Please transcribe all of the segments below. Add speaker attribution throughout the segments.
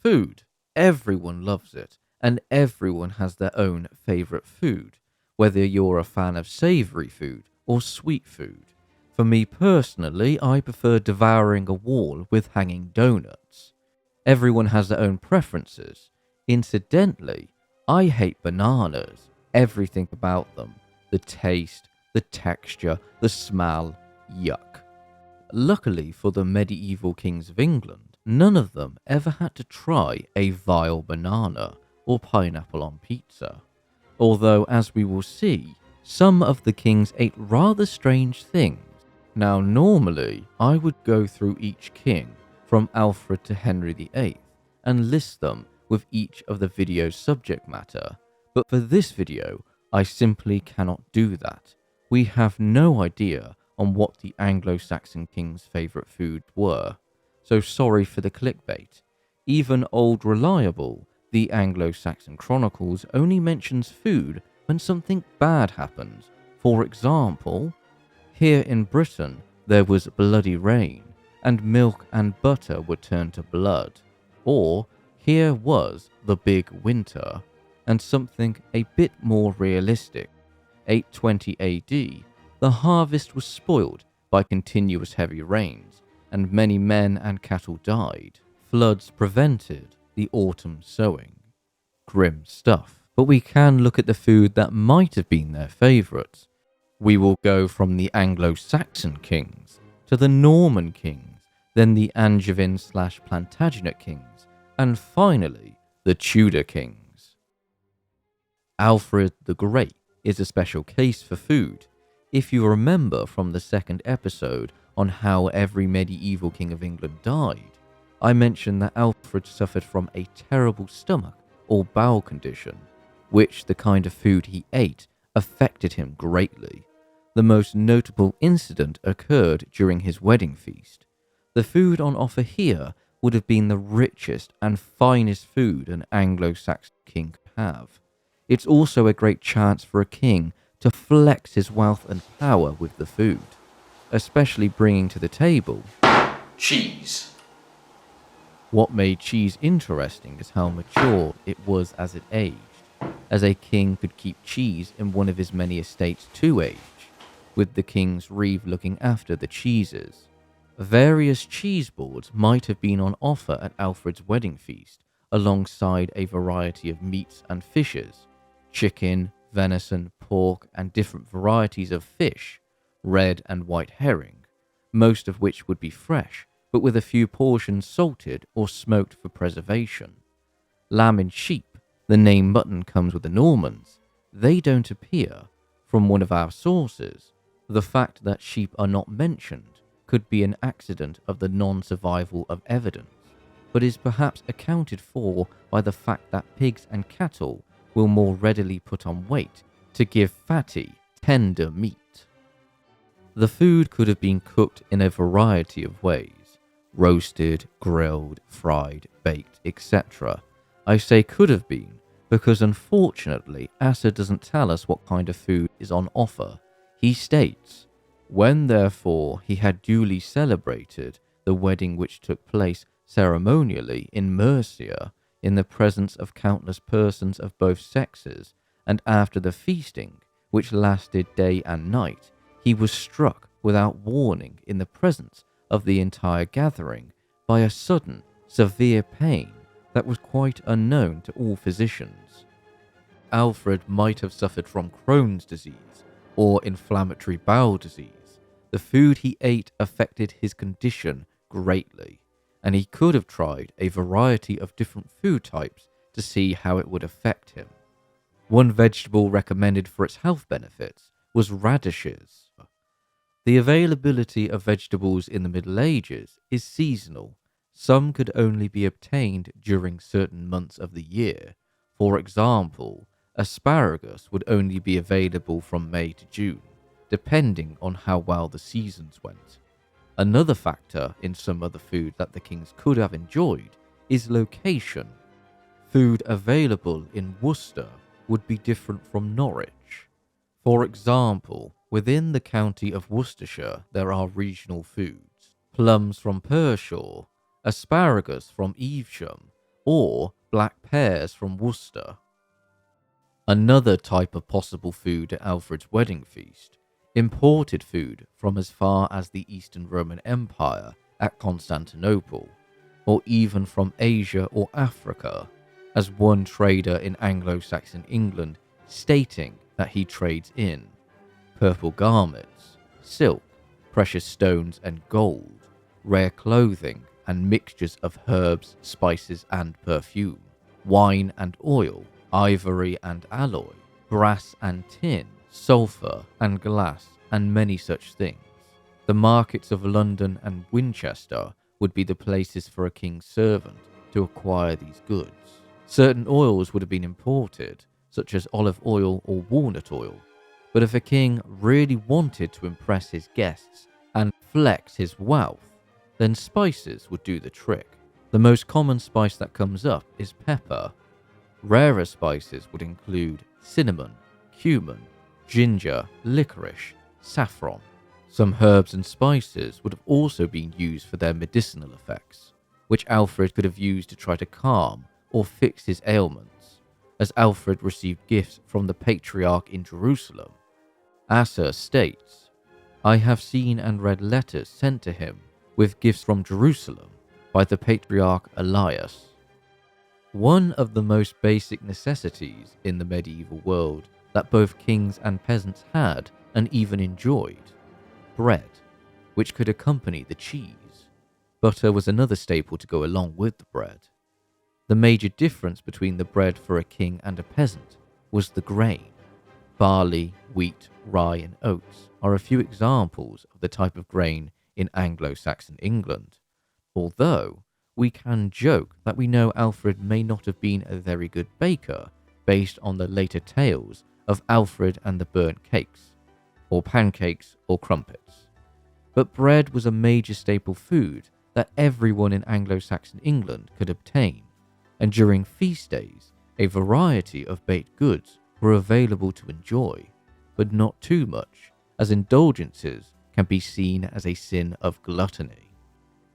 Speaker 1: Food. Everyone loves it, and everyone has their own favourite food, whether you're a fan of savoury food or sweet food. For me personally, I prefer devouring a wall with hanging donuts. Everyone has their own preferences. Incidentally, I hate bananas. Everything about them. The taste, the texture, the smell, yuck. Luckily for the medieval kings of England, none of them ever had to try a vile banana or pineapple on pizza. Although, as we will see, some of the kings ate rather strange things. Now, normally, I would go through each king, from Alfred to Henry VIII, and list them with each of the video's subject matter, but for this video, I simply cannot do that. We have no idea on what the Anglo-Saxon king's favourite foods were, so sorry for the clickbait. Even old reliable, the Anglo-Saxon chronicles only mentions food when something bad happens. For example, here in Britain there was bloody rain, and milk and butter were turned to blood. Or, here was the big winter, and something a bit more realistic. 820 AD, the harvest was spoiled by continuous heavy rains, and many men and cattle died. Floods prevented the autumn sowing. Grim stuff. But we can look at the food that might have been their favourites. We will go from the Anglo-Saxon kings to the Norman kings, then the Angevin/Plantagenet kings, and finally the Tudor kings. Alfred the Great is a special case for food. If you remember from the second episode on how every medieval king of England died, I mentioned that Alfred suffered from a terrible stomach or bowel condition, which the kind of food he ate affected him greatly. The most notable incident occurred during his wedding feast. The food on offer here would have been the richest and finest food an Anglo-Saxon king could have. It's also a great chance for a king to flex his wealth and power with the food, especially bringing to the table
Speaker 2: cheese.
Speaker 1: What made cheese interesting is how mature it was as it aged, as a king could keep cheese in one of his many estates to age, with the king's reeve looking after the cheeses. Various cheese boards might have been on offer at Alfred's wedding feast, alongside a variety of meats and fishes, chicken, venison, pork, and different varieties of fish, red and white herring, most of which would be fresh, but with a few portions salted or smoked for preservation. Lamb and sheep, the name mutton comes with the Normans, they don't appear. From one of our sources, the fact that sheep are not mentioned could be an accident of the non-survival of evidence, but is perhaps accounted for by the fact that pigs and cattle will more readily put on weight to give fatty, tender meat. The food could have been cooked in a variety of ways. Roasted, grilled, fried, baked, etc. I say could have been, because unfortunately Asser doesn't tell us what kind of food is on offer. He states, when therefore he had duly celebrated the wedding which took place ceremonially in Mercia, in the presence of countless persons of both sexes, and after the feasting, which lasted day and night, he was struck without warning in the presence of the entire gathering by a sudden, severe pain that was quite unknown to all physicians. Alfred might have suffered from Crohn's disease or inflammatory bowel disease. The food he ate affected his condition greatly, and he could have tried a variety of different food types to see how it would affect him. One vegetable recommended for its health benefits was radishes. The availability of vegetables in the Middle Ages is seasonal. Some could only be obtained during certain months of the year. For example, asparagus would only be available from May to June, depending on how well the seasons went. Another factor in some other food that the kings could have enjoyed is location. Food available in Worcester would be different from Norwich. For example, within the county of Worcestershire there are regional foods. Plums from Pershore, asparagus from Evesham, or black pears from Worcester. Another type of possible food at Alfred's wedding feast, imported food from as far as the Eastern Roman Empire at Constantinople, or even from Asia or Africa, as one trader in Anglo-Saxon England stating that he trades in purple garments, silk, precious stones and gold, rare clothing and mixtures of herbs, spices and perfume, wine and oil, ivory and alloy, brass and tin, sulphur and glass, and many such things. The markets of London and Winchester would be the places for a king's servant to acquire these goods. Certain oils would have been imported, such as olive oil or walnut oil, but if a king really wanted to impress his guests and flex his wealth, then spices would do the trick. The most common spice that comes up is pepper. Rarer spices would include cinnamon, cumin, ginger, licorice, saffron. Some herbs and spices would have also been used for their medicinal effects, which Alfred could have used to try to calm or fix his ailments, as Alfred received gifts from the Patriarch in Jerusalem. Asser states, "I have seen and read letters sent to him with gifts from Jerusalem by the Patriarch Elias." One of the most basic necessities in the medieval world that both kings and peasants had and even enjoyed: bread, which could accompany the cheese. Butter was another staple to go along with the bread. The major difference between the bread for a king and a peasant was the grain. Barley, wheat, rye and oats are a few examples of the type of grain in Anglo-Saxon England, although we can joke that we know Alfred may not have been a very good baker based on the later tales of Alfred and the burnt cakes, or pancakes or crumpets. But bread was a major staple food that everyone in Anglo-Saxon England could obtain, and during feast days, a variety of baked goods were available to enjoy, but not too much, as indulgences can be seen as a sin of gluttony.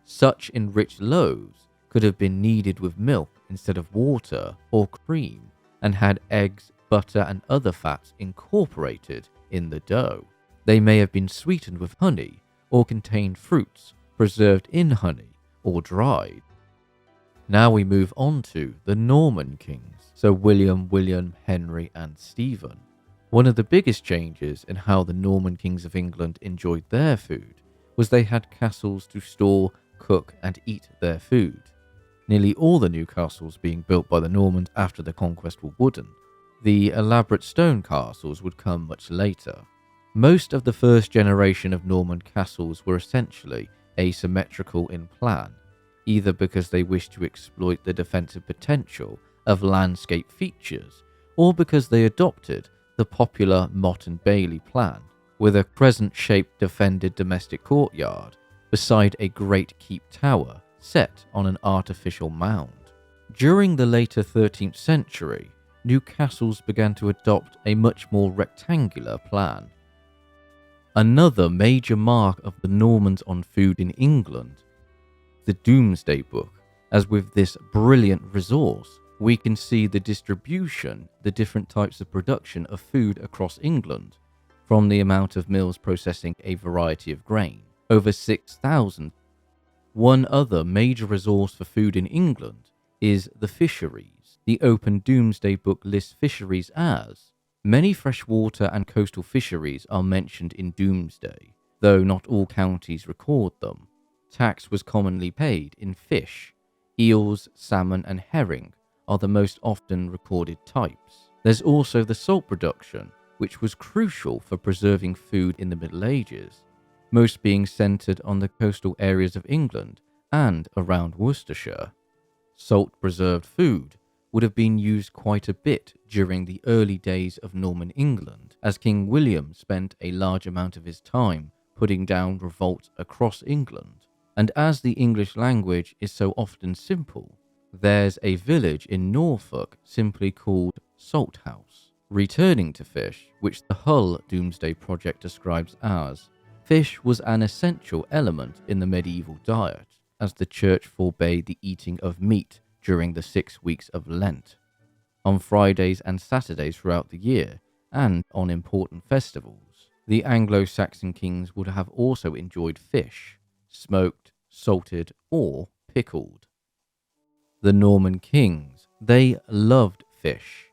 Speaker 1: Such enriched loaves could have been kneaded with milk instead of water or cream, and had eggs, butter and other fats incorporated in the dough. They may have been sweetened with honey, or contained fruits preserved in honey or dried. Now we move on to the Norman kings, so William, Henry and Stephen. One of the biggest changes in how the Norman kings of England enjoyed their food was they had castles to store, cook and eat their food. Nearly all the new castles being built by the Normans after the conquest were wooden. The elaborate stone castles would come much later. Most of the first generation of Norman castles were essentially asymmetrical in plan, either because they wished to exploit the defensive potential of landscape features, or because they adopted the popular Motte and Bailey plan, with a crescent-shaped defended domestic courtyard beside a great keep tower set on an artificial mound. During the later 13th century, new castles began to adopt a much more rectangular plan. Another major mark of the Normans on food in England, the Domesday Book, as with this brilliant resource, we can see the distribution, the different types of production of food across England, from the amount of mills processing a variety of grain, over 6,000. One other major resource for food in England is the fisheries. The Open Domesday Book lists fisheries as: many freshwater and coastal fisheries are mentioned in Domesday, though not all counties record them. Tax was commonly paid in fish. Eels, salmon and herring are the most often recorded types. There's also the salt production, which was crucial for preserving food in the Middle Ages, most being centred on the coastal areas of England and around Worcestershire. Salt-preserved food would have been used quite a bit during the early days of Norman England, as King William spent a large amount of his time putting down revolts across England. And as the English language is so often simple, there's a village in Norfolk simply called Salthouse. Returning to fish, which the Hull Domesday Project describes as: fish was an essential element in the medieval diet, as the church forbade the eating of meat, during the 6 weeks of Lent, on Fridays and Saturdays throughout the year, and on important festivals. The Anglo-Saxon kings would have also enjoyed fish, smoked, salted, or pickled. The Norman kings, they loved fish.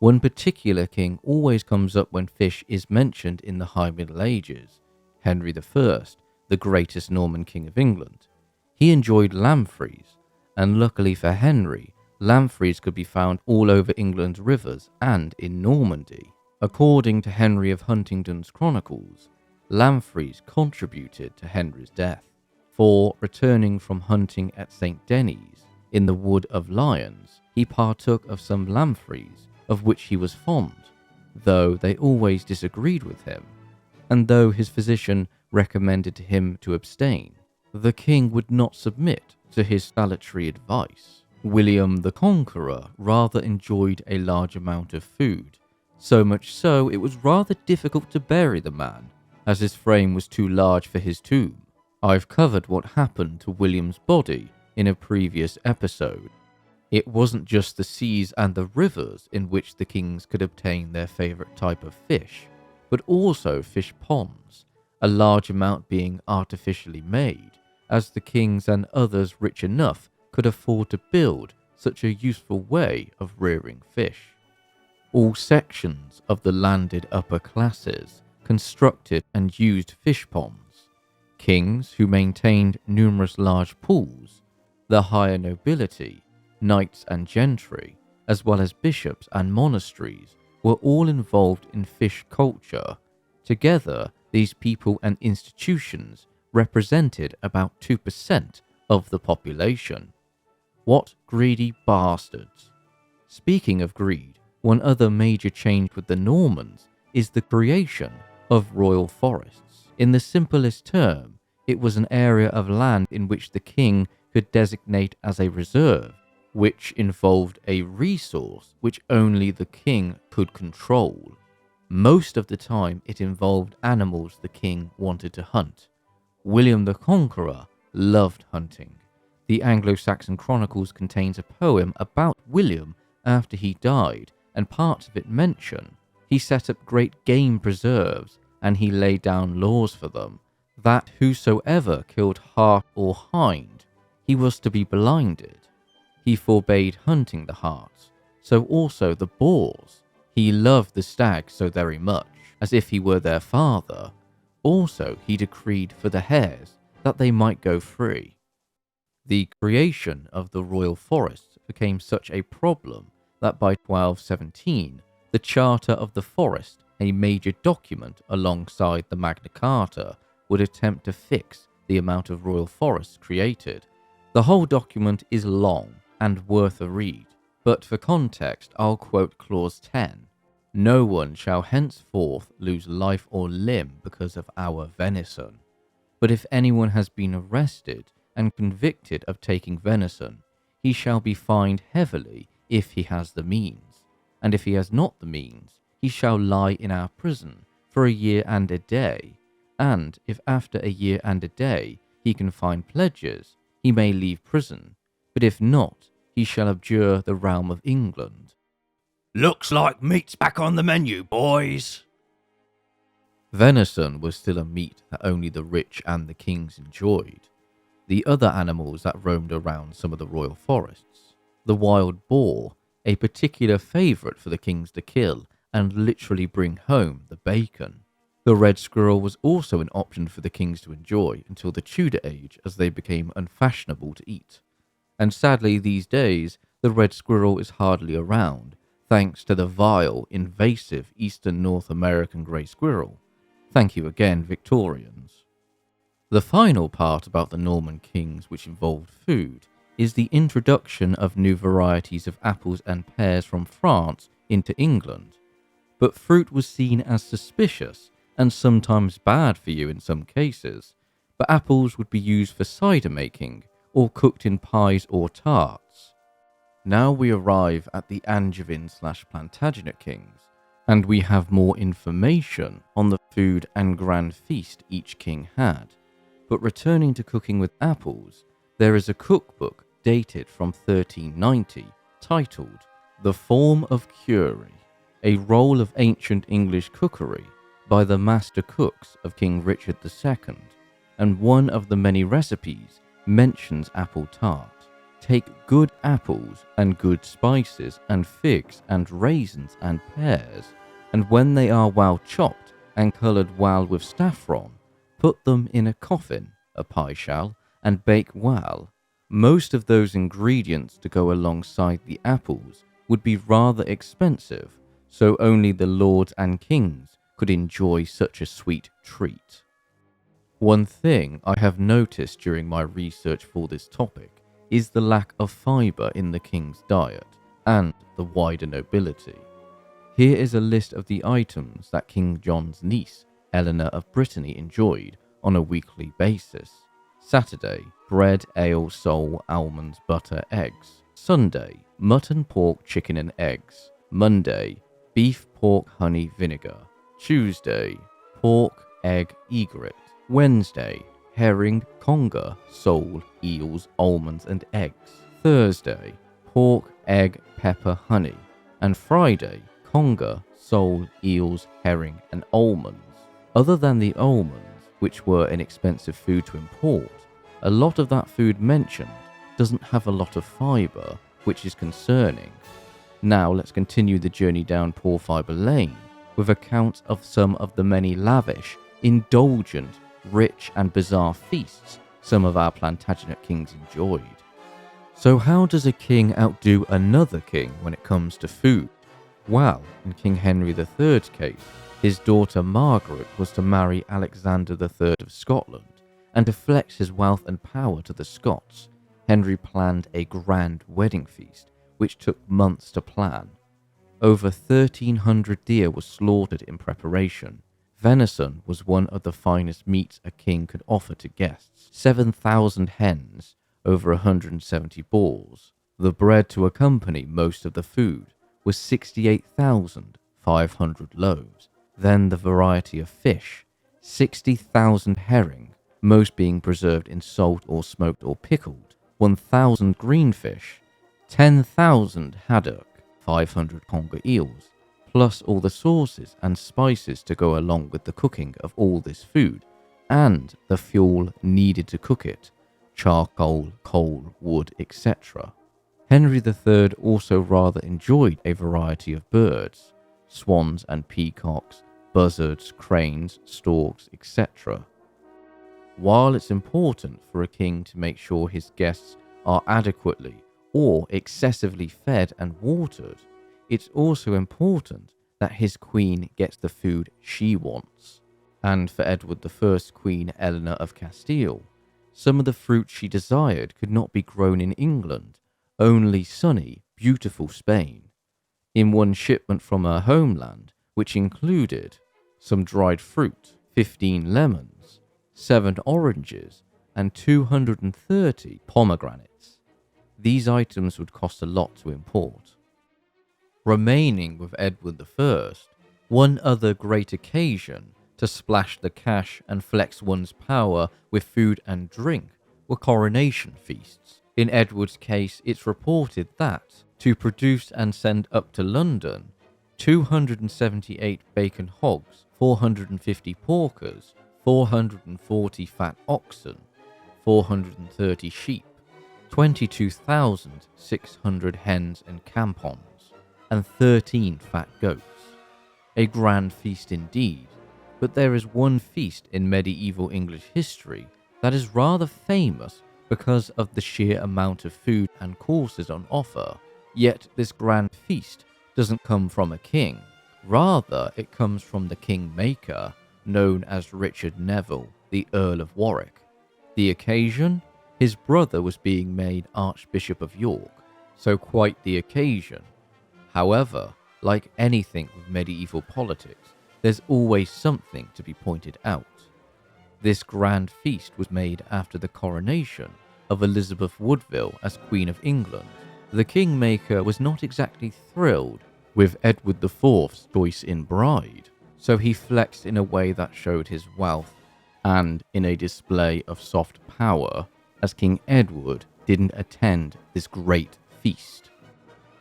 Speaker 1: One particular king always comes up when fish is mentioned in the High Middle Ages, Henry I, the greatest Norman king of England. He enjoyed lampreys, and luckily for Henry, lampreys could be found all over England's rivers and in Normandy. According to Henry of Huntingdon's chronicles, lampreys contributed to Henry's death, for returning from hunting at St. Denis in the Wood of Lions, he partook of some lampreys of which he was fond, though they always disagreed with him, and though his physician recommended to him to abstain, the king would not submit to his salutary advice. William the Conqueror rather enjoyed a large amount of food, so much so it was rather difficult to bury the man, as his frame was too large for his tomb. I've covered what happened to William's body in a previous episode. It wasn't just the seas and the rivers in which the kings could obtain their favourite type of fish, but also fish ponds, a large amount being artificially made, as the kings and others rich enough could afford to build such a useful way of rearing fish. All sections of the landed upper classes constructed and used fish ponds. Kings who maintained numerous large pools, the higher nobility, knights and gentry, as well as bishops and monasteries, were all involved in fish culture. Together, these people and institutions represented about 2% of the population. What greedy bastards! Speaking of greed, one other major change with the Normans is the creation of royal forests. In the simplest term, it was an area of land in which the king could designate as a reserve, which involved a resource which only the king could control. Most of the time, it involved animals the king wanted to hunt. William the Conqueror loved hunting. The Anglo-Saxon Chronicles contains a poem about William after he died, and parts of it mention he set up great game preserves, and he laid down laws for them, that whosoever killed hart or hind, he was to be blinded. He forbade hunting the harts, so also the boars. He loved the stags so very much, as if he were their father. Also he decreed for the hares that they might go free. The creation of the royal forests became such a problem that by 1217, the Charter of the Forest, a major document alongside the Magna Carta, would attempt to fix the amount of royal forests created. The whole document is long and worth a read, but for context, I'll quote Clause 10. No one shall henceforth lose life or limb because of our venison. But if anyone has been arrested and convicted of taking venison, he shall be fined heavily if he has the means, and if he has not the means, he shall lie in our prison for a year and a day, and if after a year and a day he can find pledges, he may leave prison, but if not, he shall abjure the realm of England.
Speaker 2: Looks like meat's back on the menu, boys.
Speaker 1: Venison was still a meat that only the rich and the kings enjoyed. The other animals that roamed around some of the royal forests, the wild boar, a particular favourite for the kings to kill and literally bring home the bacon. The red squirrel was also an option for the kings to enjoy until the Tudor age, as they became unfashionable to eat. And sadly these days, the red squirrel is hardly around, thanks to the vile, invasive eastern North American grey squirrel. Thank you again, Victorians. The final part about the Norman kings which involved food is the introduction of new varieties of apples and pears from France into England. But fruit was seen as suspicious and sometimes bad for you in some cases, but apples would be used for cider making or cooked in pies or tarts. Now we arrive at the Angevin/Plantagenet kings, and we have more information on the food and grand feast each king had. But returning to cooking with apples, there is a cookbook dated from 1390, titled The Form of Cury, a roll of ancient English cookery by the master cooks of King Richard II, and one of the many recipes mentions apple tart. Take good apples and good spices and figs and raisins and pears, and when they are well chopped and coloured well with saffron, put them in a coffin, a pie shell, and bake well. Most of those ingredients to go alongside the apples would be rather expensive, so only the lords and kings could enjoy such a sweet treat. One thing I have noticed during my research for this topic is the lack of fibre in the king's diet and the wider nobility. Here is a list of the items that King John's niece, Eleanor of Brittany, enjoyed on a weekly basis. Saturday, bread, ale, sole, almonds, butter, eggs. Sunday, mutton, pork, chicken and eggs. Monday, beef, pork, honey, vinegar. Tuesday, pork, egg, egret. Wednesday, herring, conger, sole, eels, almonds and eggs. Thursday, pork, egg, pepper, honey. And Friday, conger, sole, eels, herring and almonds. Other than the almonds, which were an expensive food to import, a lot of that food mentioned doesn't have a lot of fibre, which is concerning. Now let's continue the journey down Poor Fibre Lane with accounts of some of the many lavish, indulgent, rich and bizarre feasts some of our Plantagenet kings enjoyed. So how does a king outdo another king when it comes to food? Well, in King Henry III's case, his daughter Margaret was to marry Alexander III of Scotland, and to flex his wealth and power to the Scots, Henry planned a grand wedding feast, which took months to plan. Over 1,300 deer were slaughtered in preparation. Venison was one of the finest meats a king could offer to guests. 7,000 hens, over 170 boars. The bread to accompany most of the food was 68,500 loaves. Then the variety of fish, 60,000 herring, most being preserved in salt or smoked or pickled, 1,000 green fish, 10,000 haddock, 500 conger eels, plus all the sauces and spices to go along with the cooking of all this food, and the fuel needed to cook it, charcoal, coal, wood, etc. Henry III also rather enjoyed a variety of birds, swans and peacocks, buzzards, cranes, storks, etc. While it's important for a king to make sure his guests are adequately or excessively fed and watered, it's also important that his queen gets the food she wants. And for Edward I's Queen Eleanor of Castile, some of the fruit she desired could not be grown in England, only sunny, beautiful Spain. In one shipment from her homeland, which included some dried fruit, 15 lemons, 7 oranges, and 230 pomegranates. These items would cost a lot to import. Remaining with Edward I, one other great occasion to splash the cash and flex one's power with food and drink were coronation feasts. In Edward's case, it's reported that, to produce and send up to London, 278 bacon hogs, 450 porkers, 440 fat oxen, 430 sheep, 22,600 hens and campons, and 13 fat goats. A grand feast indeed, but there is one feast in medieval English history that is rather famous because of the sheer amount of food and courses on offer. Yet this grand feast doesn't come from a king. Rather, it comes from the kingmaker, known as Richard Neville, the Earl of Warwick. The occasion? His brother was being made Archbishop of York, so quite the occasion. However, like anything with medieval politics, there's always something to be pointed out. This grand feast was made after the coronation of Elizabeth Woodville as Queen of England. The kingmaker was not exactly thrilled with Edward IV's choice in bride, so he flexed in a way that showed his wealth and in a display of soft power, as King Edward didn't attend this great feast.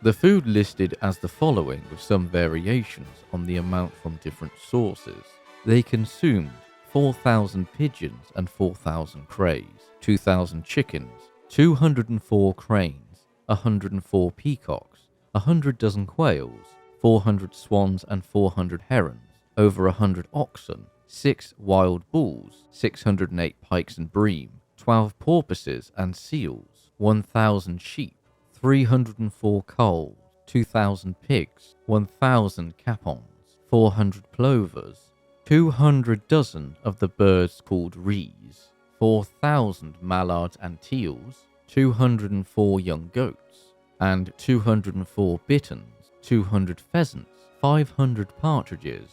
Speaker 1: The food listed as the following with some variations on the amount from different sources. They consumed 4,000 pigeons and 4,000 crays, 2,000 chickens, 204 cranes, 104 peacocks, 100 dozen quails, 400 swans and 400 herons, over 100 oxen, 6 wild bulls, 608 pikes and bream, 12 porpoises and seals, 1,000 sheep, 304 coals, 2,000 pigs, 1,000 capons, 400 plovers, 200 dozen of the birds called rees, 4,000 mallards and teals, 204 young goats, and 204 bitterns, 200 pheasants, 500 partridges,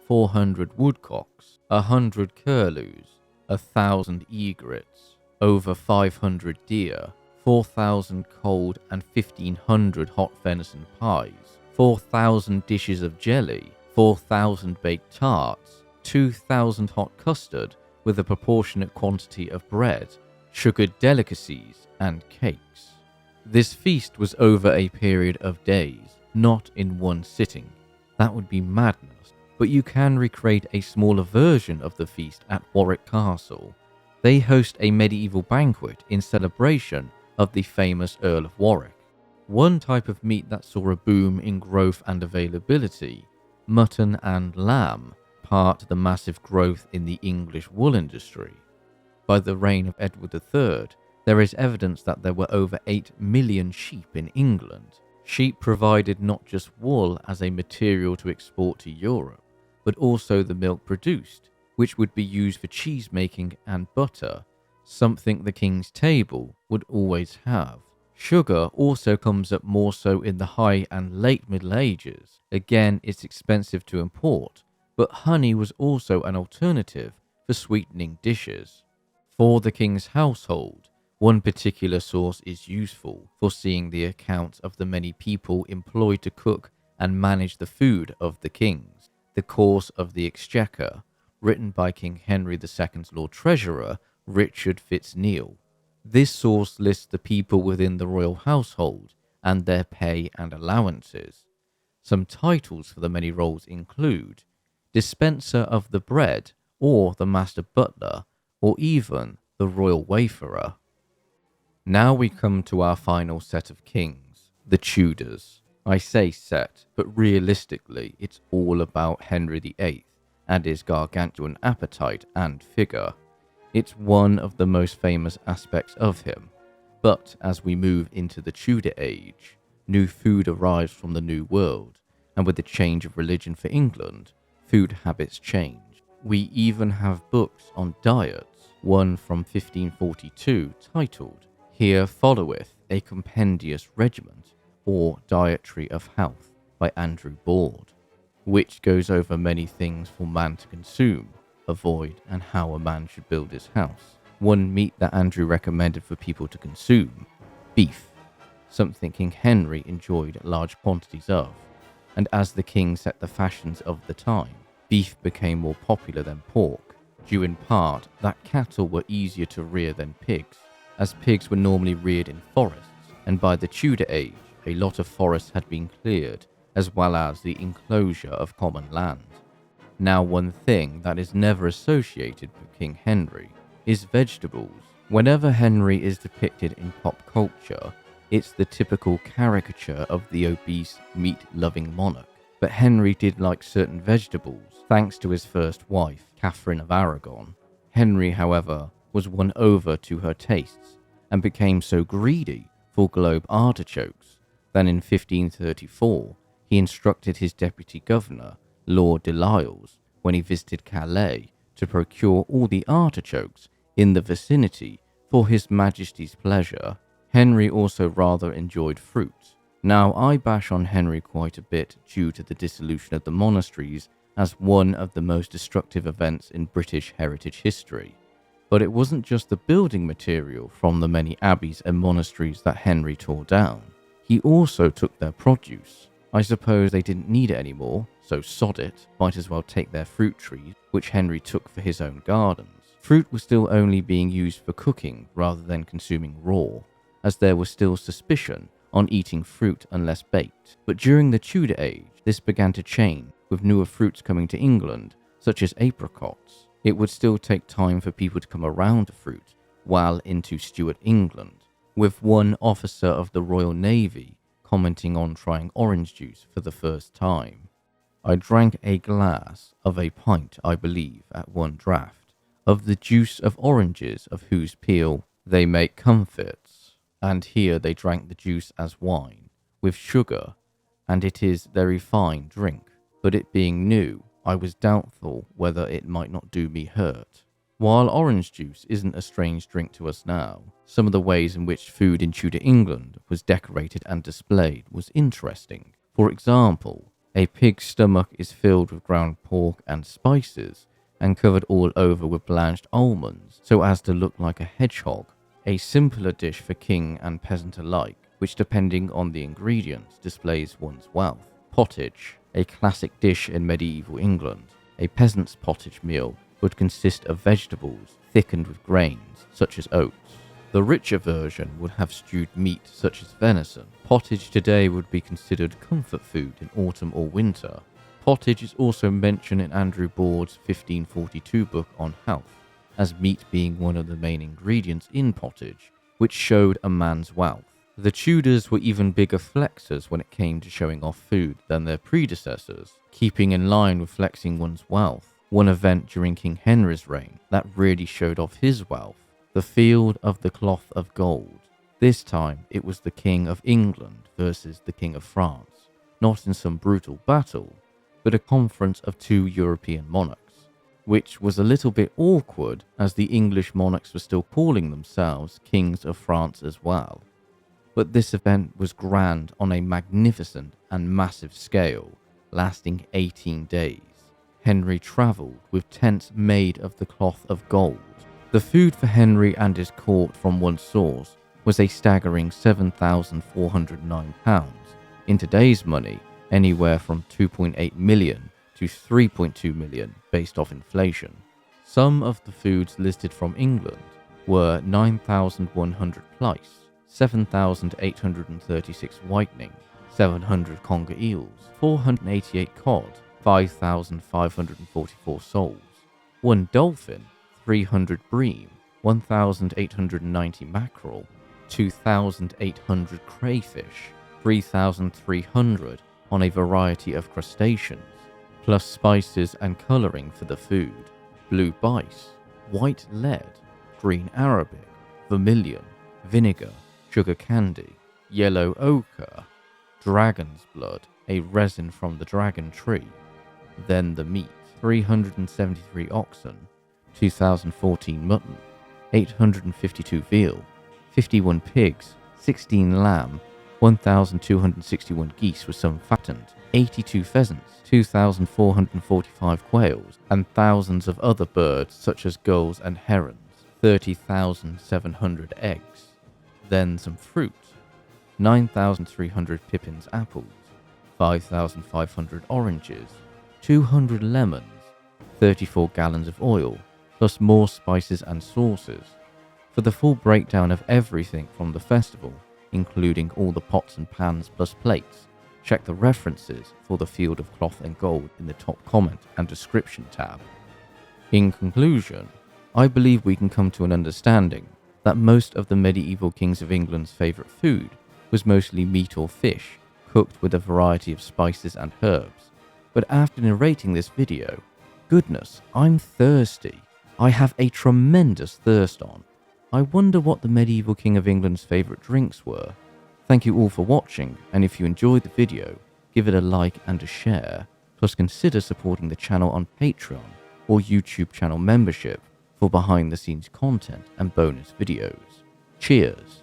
Speaker 1: 400 woodcocks, 100 curlews, 1,000 egrets, over 500 deer, 4,000 cold and 1,500 hot venison pies, 4,000 dishes of jelly, 4,000 baked tarts, 2,000 hot custard with a proportionate quantity of bread, sugared delicacies, and cakes. This feast was over a period of days, not in one sitting. That would be madness, but you can recreate a smaller version of the feast at Warwick Castle. They host a medieval banquet in celebration of the famous Earl of Warwick. One type of meat that saw a boom in growth and availability, mutton and lamb, part of the massive growth in the English wool industry. By the reign of Edward III, there is evidence that there were over 8 million sheep in England. Sheep provided not just wool as a material to export to Europe, but also the milk produced, which would be used for cheese making and butter, something the king's table would always have. Sugar also comes up more so in the high and late Middle Ages. Again, it's expensive to import, but honey was also an alternative for sweetening dishes. For the king's household, one particular source is useful for seeing the accounts of the many people employed to cook and manage the food of the kings. The Course of the Exchequer, written by King Henry II's Lord Treasurer, Richard Fitz-Neal. This source lists the people within the royal household and their pay and allowances. Some titles for the many roles include Dispenser of the Bread, or the Master Butler, or even the Royal Wayfarer. Now we come to our final set of kings, the Tudors. I say set, but realistically it's all about Henry VIII and his gargantuan appetite and figure. It's one of the most famous aspects of him. But as we move into the Tudor age, new food arrives from the New World, and with the change of religion for England, food habits change. We even have books on diets, one from 1542 titled Here Followeth a Compendious Regiment, or Dietary of Health, by Andrew Boord, which goes over many things for man to consume, avoid, and how a man should build his house. One meat that Andrew recommended for people to consume, beef, something King Henry enjoyed large quantities of, and as the king set the fashions of the time, beef became more popular than pork, due in part that cattle were easier to rear than pigs, as pigs were normally reared in forests, and by the Tudor age, a lot of forests had been cleared, as well as the enclosure of common land. Now, one thing that is never associated with King Henry is vegetables. Whenever Henry is depicted in pop culture, it's the typical caricature of the obese, meat-loving monarch. But Henry did like certain vegetables, thanks to his first wife, Catherine of Aragon. Henry, however, was won over to her tastes, and became so greedy for globe artichokes that in 1534 he instructed his deputy governor, Lord Delisles, when he visited Calais, to procure all the artichokes in the vicinity for his majesty's pleasure. Henry also rather enjoyed fruit. Now, I bash on Henry quite a bit due to the dissolution of the monasteries as one of the most destructive events in British heritage history. But it wasn't just the building material from the many abbeys and monasteries that Henry tore down. He also took their produce. I suppose they didn't need it anymore, so sod it, might as well take their fruit trees, which Henry took for his own gardens. Fruit was still only being used for cooking rather than consuming raw. as there was still suspicion on eating fruit unless baked. But during the Tudor age, this began to change, with newer fruits coming to England, such as apricots. It would still take time for people to come around to fruit while into Stuart England, with one officer of the Royal Navy commenting on trying orange juice for the first time. I drank a glass of a pint, I believe, at one draught, of the juice of oranges of whose peel they make comfits. And here they drank the juice as wine, with sugar, and it is very fine drink, but it being new, I was doubtful whether it might not do me hurt. While orange juice isn't a strange drink to us now, some of the ways in which food in Tudor England was decorated and displayed was interesting. For example, a pig's stomach is filled with ground pork and spices, and covered all over with blanched almonds, so as to look like a hedgehog. A simpler dish for king and peasant alike, which depending on the ingredients displays one's wealth. Pottage, a classic dish in medieval England. A peasant's pottage meal would consist of vegetables thickened with grains, such as oats. The richer version would have stewed meat such as venison. Pottage today would be considered comfort food in autumn or winter. Pottage is also mentioned in Andrew Board's 1542 book on health, as meat being one of the main ingredients in pottage, which showed a man's wealth. The Tudors were even bigger flexers when it came to showing off food than their predecessors, keeping in line with flexing one's wealth. One event during King Henry's reign that really showed off his wealth: the Field of the Cloth of Gold. This time it was the King of England versus the King of France, not in some brutal battle, but a conference of two European monarchs, which was a little bit awkward as the English monarchs were still calling themselves Kings of France as well. But this event was grand on a magnificent and massive scale, lasting 18 days. Henry travelled with tents made of the cloth of gold. The food for Henry and his court from one source was a staggering £7,409. In today's money, anywhere from 2.8 million to 3.2 million based off inflation. Some of the foods listed from England were 9,100 plaice, 7,836 whitening, 700 conger eels, 488 cod, 5,544 soles, 1 dolphin, 300 bream, 1,890 mackerel, 2,800 crayfish, 3,300 on a variety of crustaceans, plus spices and colouring for the food, blue bice, white lead, green arabic, vermilion, vinegar, sugar candy, yellow ochre, dragon's blood, a resin from the dragon tree. Then the meat: 373 oxen, 2014 mutton, 852 veal, 51 pigs, 16 lamb, 1,261 geese with some fattened, 82 pheasants, 2,445 quails, and thousands of other birds such as gulls and herons, 30,700 eggs. Then some fruit: 9,300 pippins apples, 5,500 oranges, 200 lemons, 34 gallons of oil, plus more spices and sauces. For the full breakdown of everything from the festival, including all the pots and pans plus plates, check the references for the Field of Cloth and Gold in the top comment and description tab. In conclusion, I believe we can come to an understanding that most of the medieval kings of England's favourite food was mostly meat or fish, cooked with a variety of spices and herbs. But after narrating this video, goodness, I'm thirsty. I have a tremendous thirst on. I wonder what the medieval king of England's favourite drinks were. Thank you all for watching, and if you enjoyed the video, give it a like and a share, plus consider supporting the channel on Patreon or YouTube channel membership for behind the scenes content and bonus videos. Cheers!